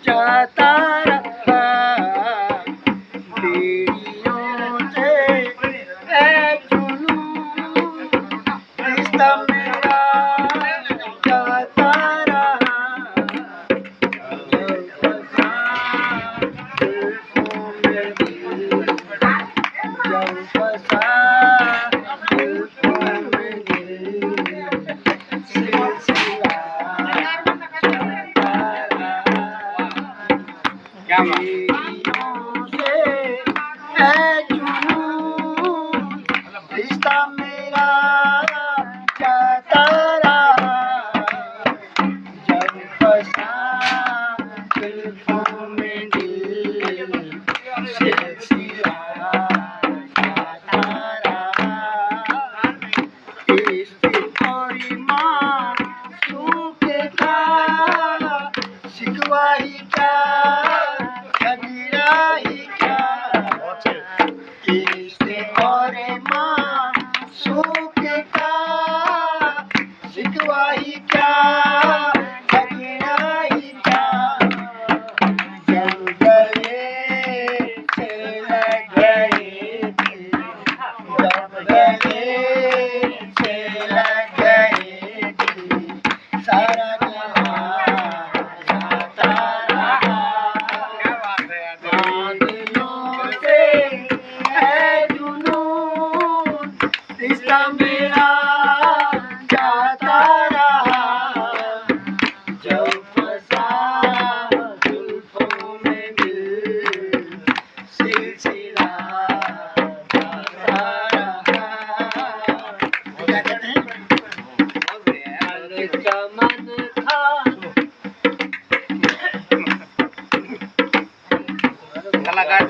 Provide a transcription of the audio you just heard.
जाता रहा बेड़ियों से है जुनून रिश्ता मेरा जाता रहा जब फंसा जुल्फों में दिल जब फंसा जुल्फों में दिल सिलसिला बेड़ियों से है जुनून रिश्ता मेरा जाता रहा जब फंसा जुल्फों में दिल सिलसिला जाता रहा इसकी थोड़ी मासूम के का शिकवा ही क्या कबीरा ही क्या इसके और मासूम के का शिकवा ही क्या कबीरा ही क्या जब गले से लग गए थे जब गले से लग गए थे सारा जहां जाता रहा बादलों से है जुनून रिश्ता मेरा जाता रहा जब फंसा जुल्फों में दिल सिलसिला जाता रहा क्या कहते हैं चमन था कलाकार